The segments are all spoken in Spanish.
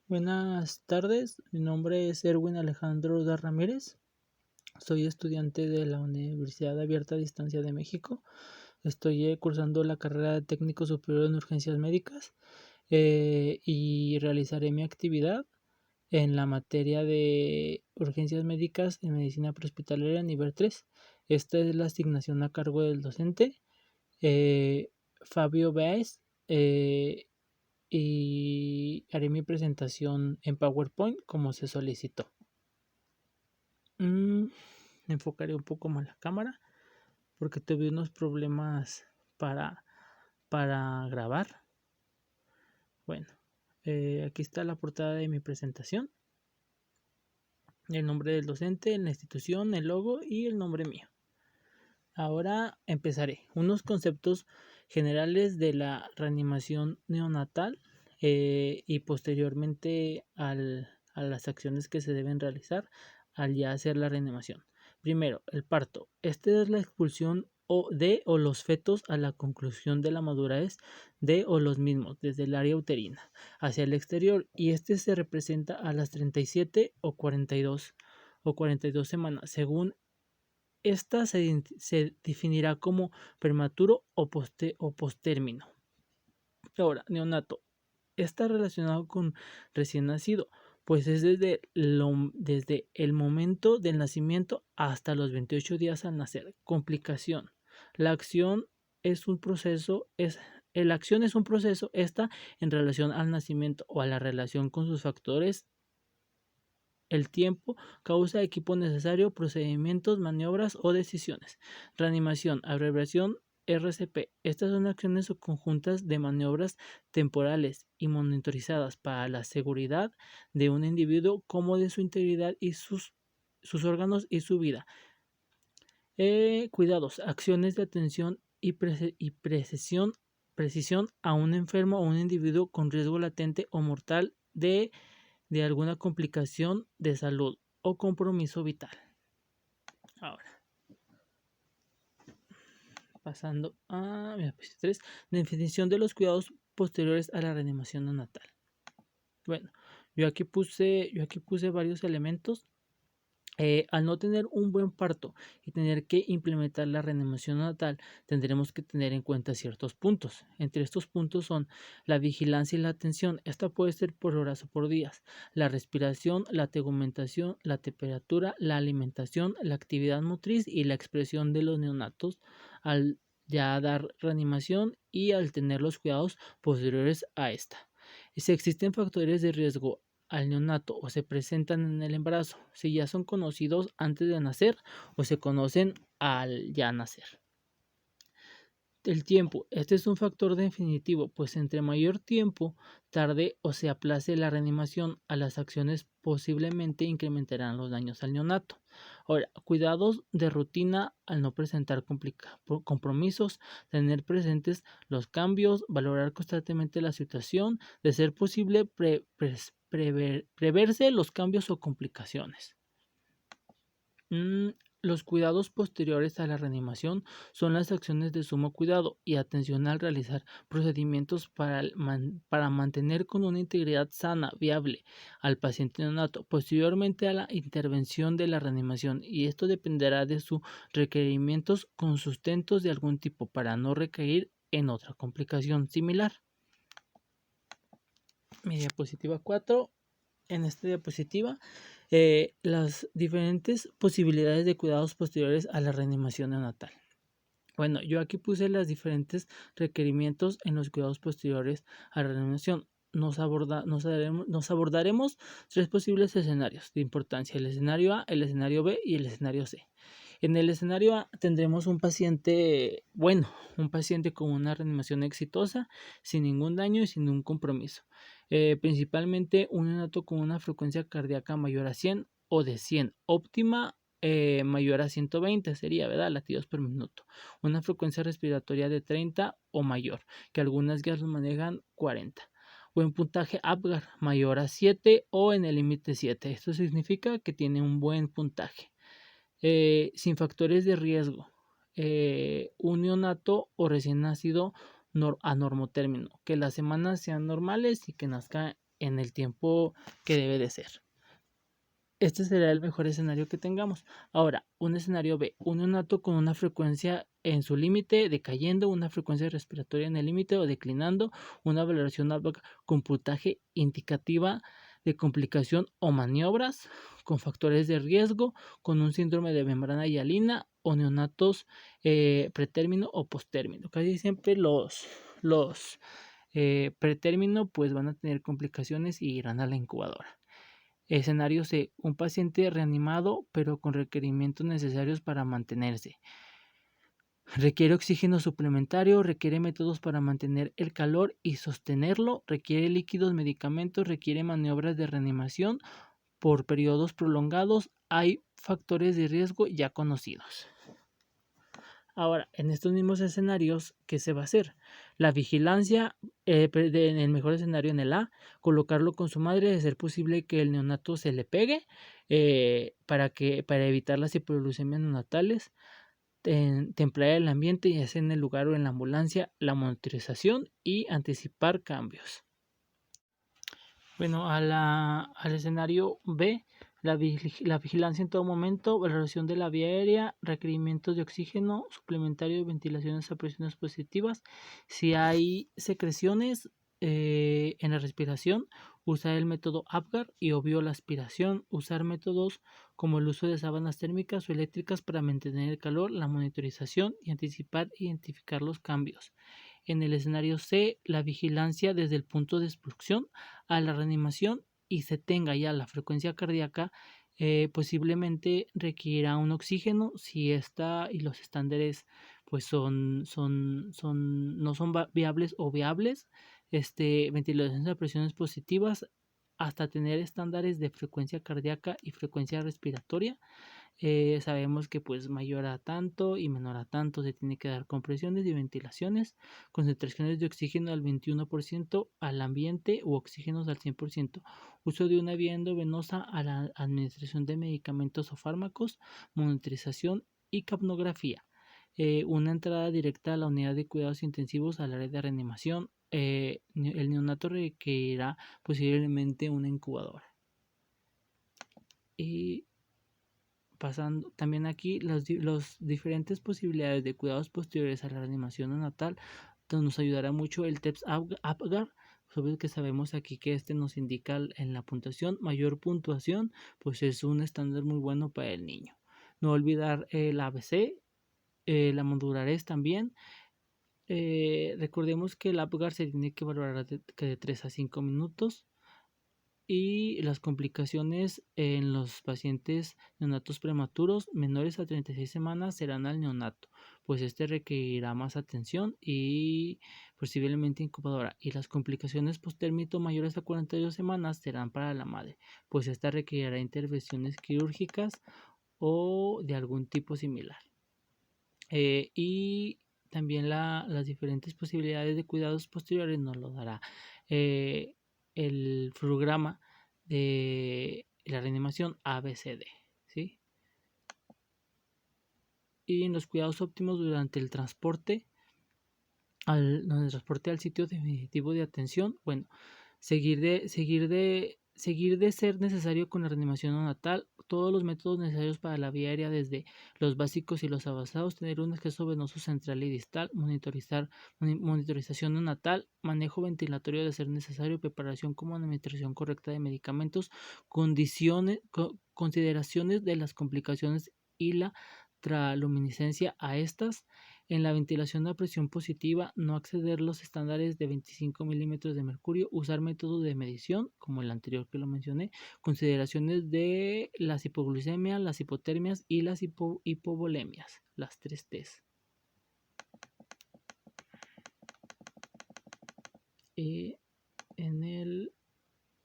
Buenas tardes, mi nombre es Erwin Alejandro da Ramírez, soy estudiante de la Universidad Abierta a Distancia de México, estoy cursando la carrera de técnico superior en urgencias médicas y realizaré mi actividad en la materia de urgencias médicas en medicina prehospitalaria nivel 3. Esta es la asignación a cargo del docente Fabio Báez. Y haré mi presentación en PowerPoint como se solicitó. Enfocaré un poco más la cámara porque tuve unos problemas para, grabar. Bueno, aquí está la portada de mi presentación. El nombre del docente, la institución, el logo y el nombre mío. Ahora empezaré. Unos conceptos generales de la reanimación neonatal y posteriormente a las acciones que se deben realizar al ya hacer la reanimación. Primero, el parto. Este es la expulsión o los fetos a la conclusión de la madurez de o los mismos desde el área uterina hacia el exterior, y este se representa a las 37 o 42 semanas, según esta se definirá como prematuro o postérmino. Ahora, neonato. Está relacionado con recién nacido, pues es desde el momento del nacimiento hasta los 28 días al nacer. Complicación. La acción es un proceso, esta en relación al nacimiento o a la relación con sus factores, el tiempo, causa, equipo necesario, procedimientos, maniobras o decisiones. Reanimación, abreviación RCP. Estas son acciones o conjuntas de maniobras temporales y monitorizadas para la seguridad de un individuo como de su integridad y sus órganos y su vida. Cuidados, acciones de atención y precisión a un enfermo o un individuo con riesgo latente o mortal de alguna complicación de salud o compromiso vital. Ahora, pasando a mi diapositiva 3, definición de los cuidados posteriores a la reanimación neonatal. Bueno, yo aquí puse varios elementos. Al no tener un buen parto y tener que implementar la reanimación neonatal, tendremos que tener en cuenta ciertos puntos. Entre estos puntos son la vigilancia y la atención. Esta puede ser por horas o por días. La respiración, la tegumentación, la temperatura, la alimentación, la actividad motriz y la expresión de los neonatos al ya dar reanimación y al tener los cuidados posteriores a esta. Si existen factores de riesgo al neonato o se presentan en el embarazo, si ya son conocidos antes de nacer o se conocen al ya nacer. El tiempo, este es un factor definitivo, pues entre mayor tiempo tarde o se aplace la reanimación a las acciones, posiblemente incrementarán los daños al neonato. Ahora, cuidados de rutina al no presentar compromisos, tener presentes los cambios, valorar constantemente la situación, de ser posible preverse los cambios o complicaciones. Los cuidados posteriores a la reanimación son las acciones de sumo cuidado y atención al realizar procedimientos para mantener con una integridad sana, viable al paciente neonato, posteriormente a la intervención de la reanimación, y esto dependerá de sus requerimientos con sustentos de algún tipo para no recaer en otra complicación similar. Mi diapositiva 4. En esta diapositiva, las diferentes posibilidades de cuidados posteriores a la reanimación neonatal. Bueno, yo aquí puse los diferentes requerimientos en los cuidados posteriores a la reanimación. Nos abordaremos 3 posibles escenarios de importancia: el escenario A, el escenario B y el escenario C. En el escenario A tendremos un paciente con una reanimación exitosa, sin ningún daño y sin ningún compromiso. Principalmente un neonato con una frecuencia cardíaca mayor a 100 o de 100, óptima mayor a 120 sería, ¿verdad? Latidos por minuto. Una frecuencia respiratoria de 30 o mayor, que algunas guías lo manejan 40. Buen puntaje APGAR mayor a 7 o en el límite 7. Esto significa que tiene un buen puntaje. Sin factores de riesgo. Un neonato o recién nacido a normotérmino, que las semanas sean normales y que nazca en el tiempo que debe de ser. Este será el mejor escenario que tengamos. Ahora, un escenario B, un neonato con una frecuencia en su límite, decayendo, una frecuencia respiratoria en el límite o declinando, una valoración con puntaje indicativa de complicación o maniobras, con factores de riesgo, con un síndrome de membrana hialina o neonatos pretérmino o postérmino. Casi siempre los pretérmino pues van a tener complicaciones y irán a la incubadora. Escenario C, un paciente reanimado pero con requerimientos necesarios para mantenerse. Requiere oxígeno suplementario, requiere métodos para mantener el calor y sostenerlo, requiere líquidos, medicamentos, requiere maniobras de reanimación por periodos prolongados. Hay factores de riesgo ya conocidos. Ahora, en estos mismos escenarios, ¿qué se va a hacer? La vigilancia, en el mejor escenario en el A, colocarlo con su madre, de ser posible que el neonato se le pegue para evitar las hipoglucemias neonatales, templar el ambiente, ya sea en el lugar o en la ambulancia, la monitorización y anticipar cambios. Bueno, al escenario B, la vigilancia en todo momento, valoración de la vía aérea, requerimientos de oxígeno suplementario de ventilaciones a presiones positivas. Si hay secreciones en la respiración, usar el método APGAR y obvio la aspiración, usar métodos como el uso de sábanas térmicas o eléctricas para mantener el calor, la monitorización y anticipar e identificar los cambios. En el escenario C, la vigilancia desde el punto de expulsión a la reanimación y se tenga ya la frecuencia cardíaca, posiblemente requiera un oxígeno si esta y los estándares pues no son viables o viables, ventilaciones a presiones positivas hasta tener estándares de frecuencia cardíaca y frecuencia respiratoria. Sabemos que pues mayor a tanto y menor a tanto se tiene que dar compresiones y ventilaciones, concentraciones de oxígeno al 21% al ambiente u oxígenos al 100%, uso de una vía endovenosa a la administración de medicamentos o fármacos, monitorización y capnografía. Una entrada directa a la unidad de cuidados intensivos al área de reanimación. El neonato requerirá posiblemente una incubadora. Y pasando también aquí las diferentes posibilidades de cuidados posteriores a la reanimación neonatal, nos ayudará mucho el TEPS APGAR, sobre que sabemos aquí que nos indica en la puntuación, mayor puntuación, pues es un estándar muy bueno para el niño. No olvidar el ABC, la modulares también. Recordemos que el APGAR se tiene que valorar de 3 a 5 minutos. Y las complicaciones en los pacientes neonatos prematuros menores a 36 semanas serán al neonato, pues requerirá más atención y posiblemente incubadora. Y las complicaciones postérmito mayores a 42 semanas serán para la madre, pues requerirá intervenciones quirúrgicas o de algún tipo similar. Y también las diferentes posibilidades de cuidados posteriores nos lo dará el programa de la reanimación ABCD, ¿sí? Y en los cuidados óptimos durante el transporte al sitio definitivo de atención, bueno, seguir de ser necesario con la reanimación neonatal, todos los métodos necesarios para la vía aérea, desde los básicos y los avanzados, tener un acceso venoso central y distal, monitorización neonatal, manejo ventilatorio de ser necesario, preparación como administración correcta de medicamentos, consideraciones de las complicaciones y la trasluminiscencia a estas. En la ventilación a presión positiva, no exceder los estándares de 25 milímetros de mercurio, usar métodos de medición, como el anterior que lo mencioné, consideraciones de las hipoglucemias, las hipotermias y las hipovolemias, las 3 T's.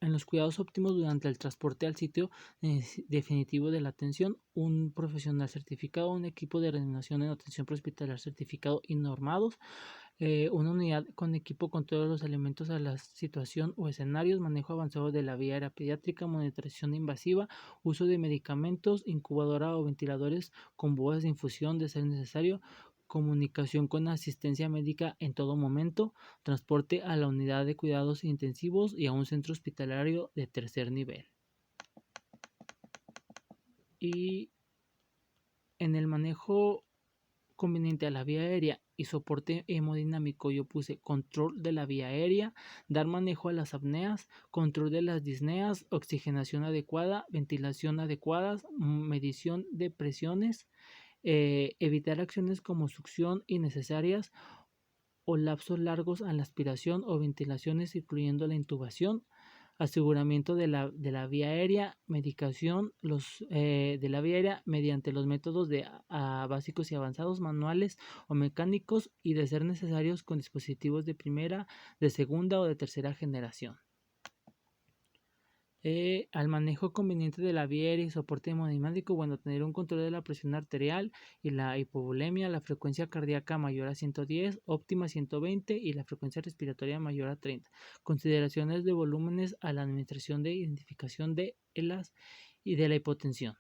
En los cuidados óptimos durante el transporte al sitio definitivo de la atención, un profesional certificado, un equipo de reanimación en atención prehospitalaria certificado y normados, una unidad con equipo con todos los elementos a la situación o escenarios, manejo avanzado de la vía aérea pediátrica, monitorización invasiva, uso de medicamentos, incubadora o ventiladores con boas de infusión de ser necesario, comunicación con asistencia médica en todo momento, transporte a la unidad de cuidados intensivos y a un centro hospitalario de tercer nivel. Y en el manejo conveniente a la vía aérea y soporte hemodinámico yo puse control de la vía aérea, dar manejo a las apneas, control de las disneas, oxigenación adecuada, ventilación adecuadas, medición de presiones, evitar acciones como succión innecesarias o lapsos largos a la aspiración o ventilaciones incluyendo la intubación, aseguramiento de la vía aérea, medicación de la vía aérea mediante los métodos básicos y avanzados, manuales o mecánicos y de ser necesarios con dispositivos de primera, de segunda o de tercera generación. Al manejo conveniente de la vía aérea y soporte hemodinámico, bueno, tener un control de la presión arterial y la hipovolemia, la frecuencia cardíaca mayor a 110, óptima 120 y la frecuencia respiratoria mayor a 30. Consideraciones de volúmenes a la administración de identificación de ELAS y de la hipotensión.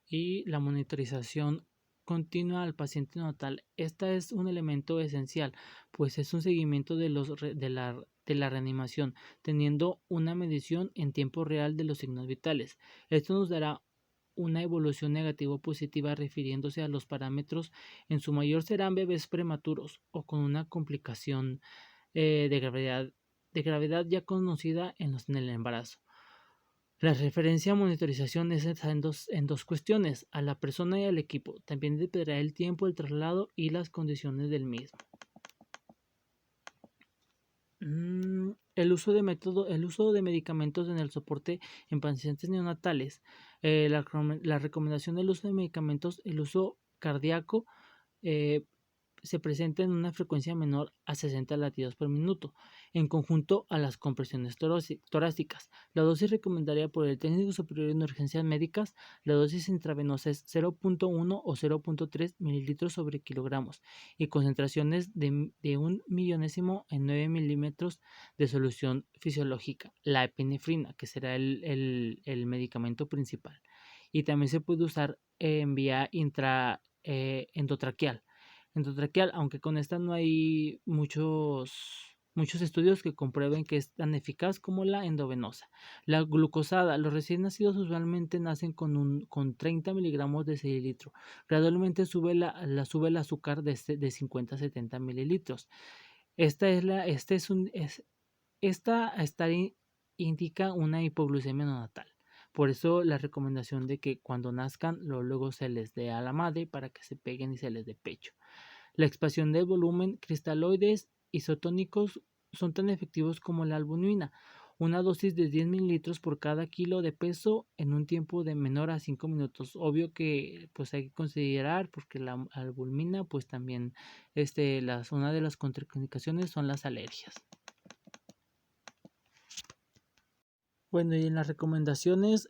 Y la monitorización continua al paciente neonatal. Esta es un elemento esencial, pues es un seguimiento de la reanimación, teniendo una medición en tiempo real de los signos vitales. Esto nos dará una evolución negativa o positiva refiriéndose a los parámetros. En su mayor serán bebés prematuros o con una complicación de gravedad ya conocida en el embarazo. La referencia a monitorización es en dos cuestiones, a la persona y al equipo. También dependerá el tiempo, el traslado y las condiciones del mismo. El uso de medicamentos en el soporte en pacientes neonatales. La recomendación del uso de medicamentos, el uso cardíaco, se presenta en una frecuencia menor a 60 latidos por minuto, en conjunto a las compresiones torácicas. La dosis recomendada por el técnico superior en urgencias médicas, la dosis intravenosa es 0.1 o 0.3 mililitros sobre kilogramos y concentraciones de 1 millonésimo en 9 milímetros de solución fisiológica, la epinefrina, que será el medicamento principal. Y también se puede usar en vía endotraqueal, aunque con esta no hay muchos estudios que comprueben que es tan eficaz como la endovenosa. La glucosada, los recién nacidos usualmente nacen con 30 miligramos de cilitro. Gradualmente sube el azúcar de 50 a 70 mililitros. Esta indica una hipoglucemia neonatal. Por eso la recomendación de que cuando nazcan luego se les dé a la madre para que se peguen y se les dé pecho. La expansión del volumen, cristaloides isotónicos son tan efectivos como la albumina. Una dosis de 10 mililitros por cada kilo de peso en un tiempo de menor a 5 minutos. Obvio que pues hay que considerar porque la albumina pues también una de las contraindicaciones son las alergias. Bueno, y en las recomendaciones,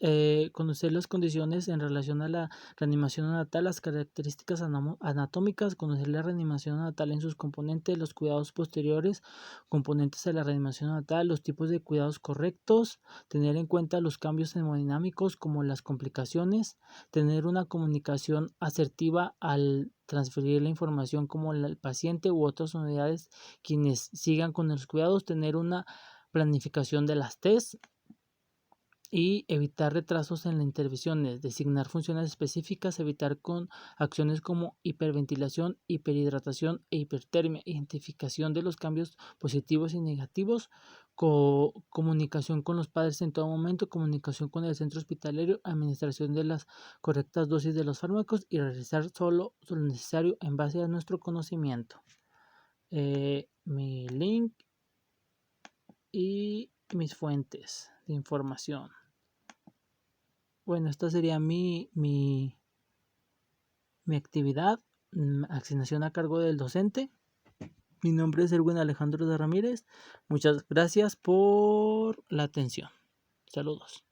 conocer las condiciones en relación a la reanimación neonatal, las características anatómicas, conocer la reanimación neonatal en sus componentes, los cuidados posteriores, componentes de la reanimación neonatal, los tipos de cuidados correctos, tener en cuenta los cambios hemodinámicos como las complicaciones, tener una comunicación asertiva al transferir la información como el paciente u otras unidades quienes sigan con los cuidados, tener una planificación de las TES, y evitar retrasos en las intervenciones, designar funciones específicas, evitar con acciones como hiperventilación, hiperhidratación e hipertermia, identificación de los cambios positivos y negativos, comunicación con los padres en todo momento, comunicación con el centro hospitalario, administración de las correctas dosis de los fármacos y realizar solo lo necesario en base a nuestro conocimiento. Mi link y mis fuentes de información. Bueno, esta sería mi actividad, asignación a cargo del docente. Mi nombre es Erwin Alejandro de Ramírez. Muchas gracias por la atención. Saludos.